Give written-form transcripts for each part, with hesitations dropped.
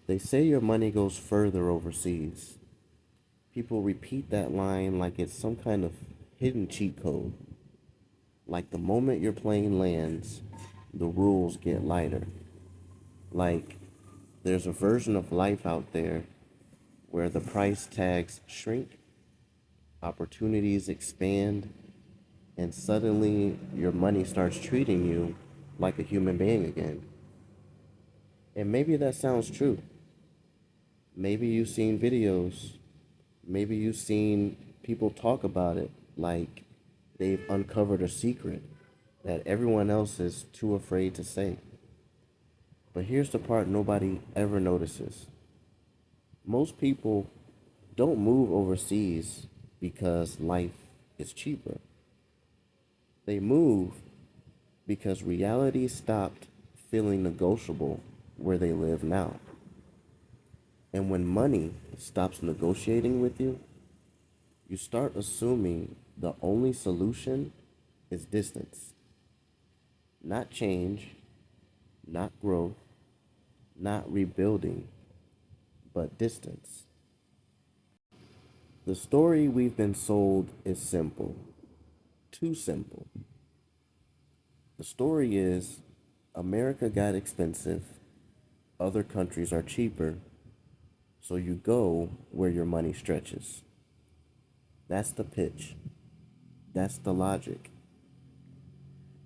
They say your money goes further overseas. People repeat that line like it's some kind of hidden cheat code. Like the moment your plane lands, the rules get lighter. Like there's a version of life out there where the price tags shrink, opportunities expand, and suddenly your money starts treating you like a human being again. And maybe that sounds true. Maybe you've seen videos, maybe you've seen people talk about it like they've uncovered a secret that everyone else is too afraid to say. But here's the part nobody ever notices. Most people don't move overseas because life is cheaper. They move because reality stopped feeling negotiable where they live now. And when money stops negotiating with you, you start assuming the only solution is distance. Not change, not growth, not rebuilding, but distance. The story we've been sold is simple, too simple. The story is America got expensive, other countries are cheaper, so you go where your money stretches. That's the pitch. That's the logic.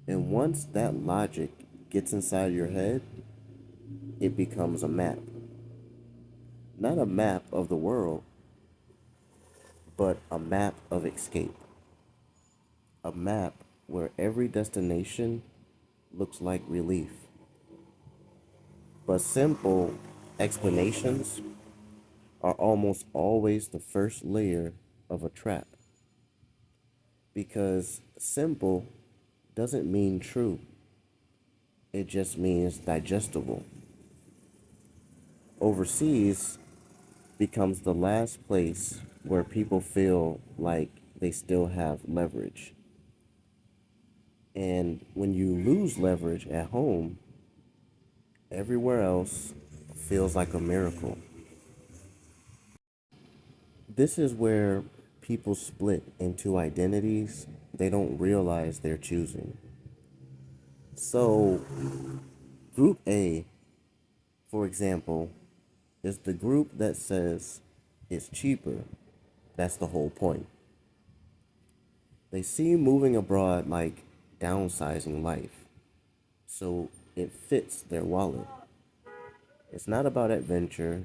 And once that logic gets inside your head, it becomes a map. Not a map of the world, but a map of escape. A map where every destination looks like relief. But simple explanations are almost always the first layer of a trap. Because simple doesn't mean true, it just means digestible. Overseas becomes the last place where people feel like they still have leverage. And when you lose leverage at home, everywhere else feels like a miracle. This is where people split into identities they don't realize they're choosing. So, Group A, for example, is the group that says it's cheaper. That's the whole point. They see moving abroad like downsizing life, so it fits their wallet. It's not about adventure,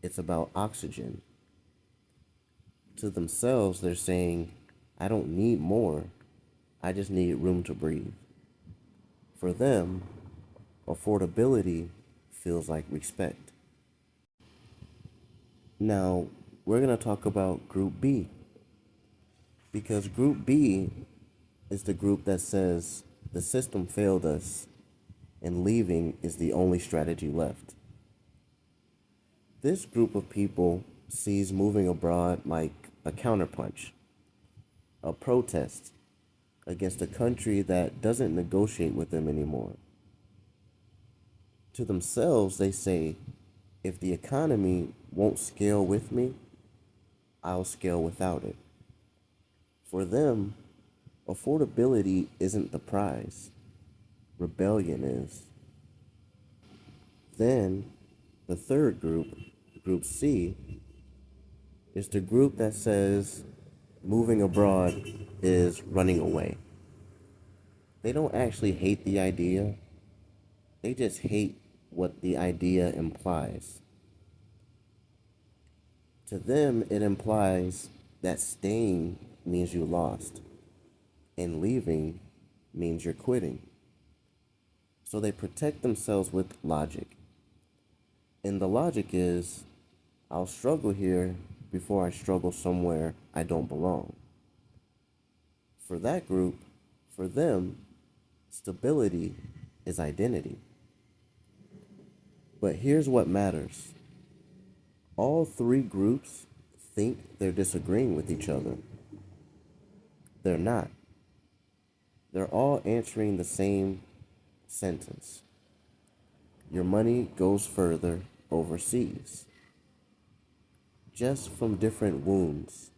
it's about oxygen. To themselves, they're saying, I don't need more, I just need room to breathe. For them, affordability feels like respect. Now, we're going to talk about Group B because Group B is the group that says the system failed us and leaving is the only strategy left. This group of people sees moving abroad like a counterpunch, a protest against a country that doesn't negotiate with them anymore. To themselves, they say, if the economy won't scale with me, I'll scale without it. For them, affordability isn't the prize, rebellion is. Then, the third group, Group C, is the group that says moving abroad is running away. They don't actually hate the idea, they just hate what the idea implies. To them, it implies that staying means you lost, and leaving means you're quitting. So they protect themselves with logic. And the logic is I'll struggle here before I struggle somewhere I don't belong. For that group, for them, stability is identity. But here's what matters all three groups think they're disagreeing with each other. They're not. They're all answering the same sentence. Your money goes further overseas, just from different wounds.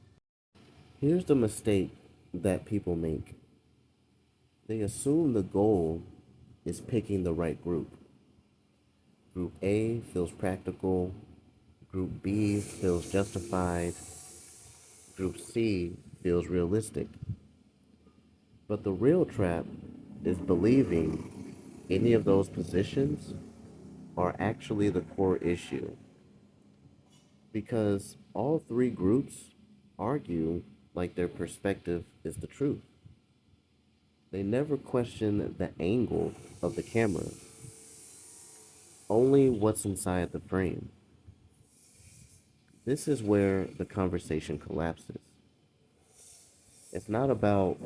Here's the mistake that people make: they assume the goal is picking the right group. Group A feels practical, Group B feels justified, Group C feels realistic. But the real trap is believing any of those positions are actually the core issue, because all three groups argue like their perspective is the truth. They never question the angle of the camera, only what's inside the frame. This is where the conversation collapses. It's not about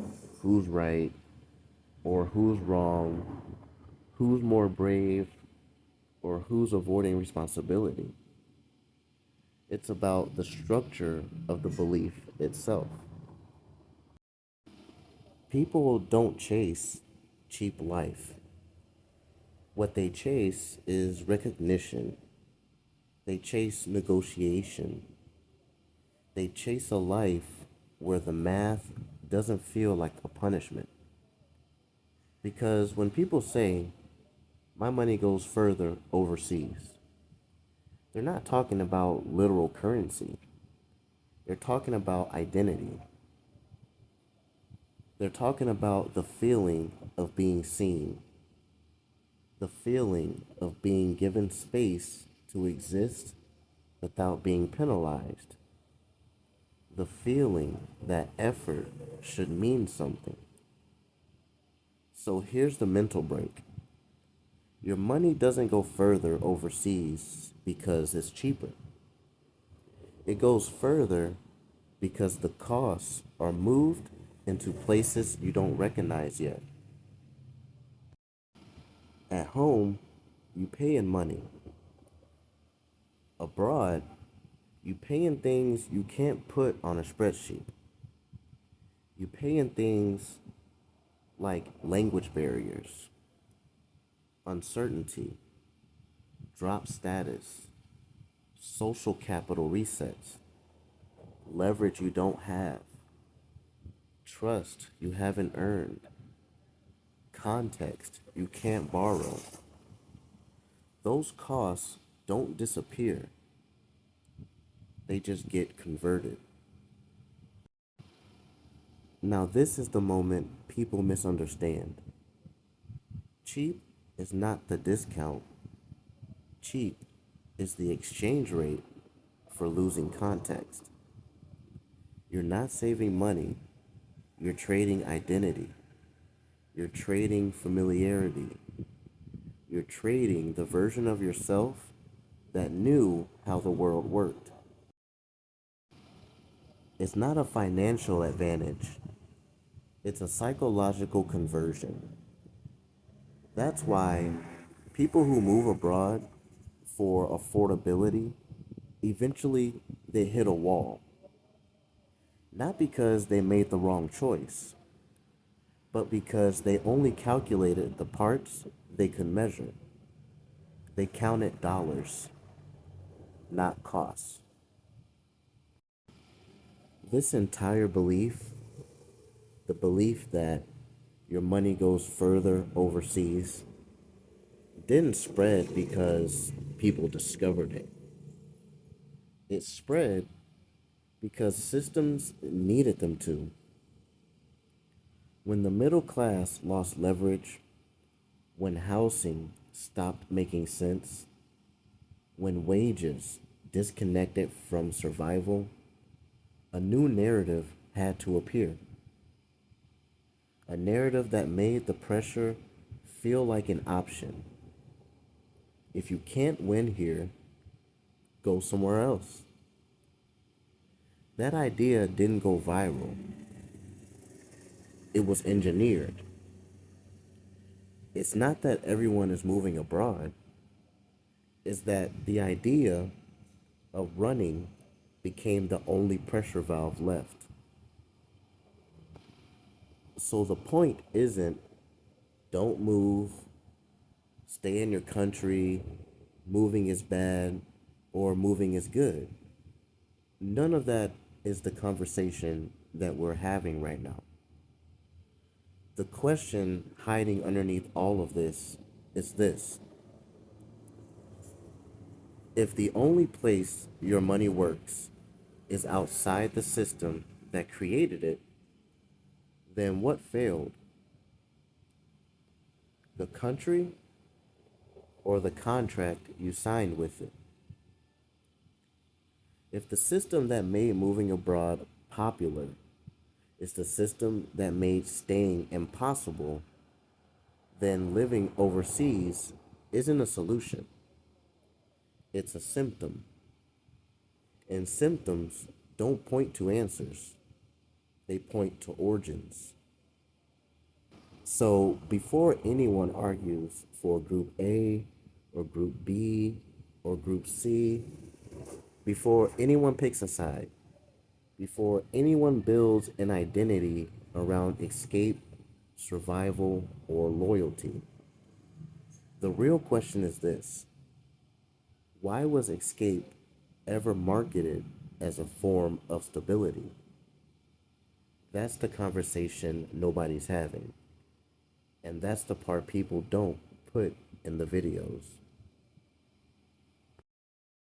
who's right or who's wrong, who's more brave or who's avoiding responsibility. It's about the structure of the belief itself. People don't chase cheap life. What they chase is recognition. They chase negotiation. They chase a life where the math doesn't feel like a punishment. Because when people say, my money goes further overseas, they're not talking about literal currency. They're talking about identity. They're talking about the feeling of being seen, the feeling of being given space to exist without being penalized, the feeling that effort should mean something. So here's the mental break: your money doesn't go further overseas because it's cheaper, it goes further because the costs are moved into places you don't recognize yet. At home, you pay in money. Abroad, you pay in things you can't put on a spreadsheet. You pay in things like language barriers, uncertainty, drop status, social capital resets, leverage you don't have, trust you haven't earned, context you can't borrow. Those costs don't disappear, they just get converted. Now, this is the moment people misunderstand. Cheap is not the discount, cheap is the exchange rate for losing context. You're not saving money, you're trading identity, you're trading familiarity, you're trading the version of yourself that knew how the world worked. It's not a financial advantage, it's a psychological conversion. That's why people who move abroad for affordability eventually they hit a wall. Not because they made the wrong choice, but because they only calculated the parts they could measure. They counted dollars, not costs. This entire belief, the belief that your money goes further overseas, didn't spread because people discovered it. It spread because systems needed them to. When the middle class lost leverage, when housing stopped making sense, when wages disconnected from survival, a new narrative had to appear. A narrative that made the pressure feel like an option. If you can't win here, go somewhere else. That idea didn't go viral, it was engineered. It's not that everyone is moving abroad, it's that the idea of running became the only pressure valve left. So the point isn't don't move, stay in your country, moving is bad or moving is good. None of that is the conversation that we're having right now. The question hiding underneath all of this is this: if the only place your money works is outside the system that created it, then what failed? The country or the contract you signed with it? If the system that made moving abroad popular is the system that made staying impossible, then living overseas isn't a solution. It's a symptom. And symptoms don't point to answers, they point to origins. So before anyone argues for Group A or Group B or Group C, before anyone picks a side, before anyone builds an identity around escape, survival, or loyalty, the real question is this: why was escape ever marketed as a form of stability? That's the conversation nobody's having. And that's the part people don't put in the videos.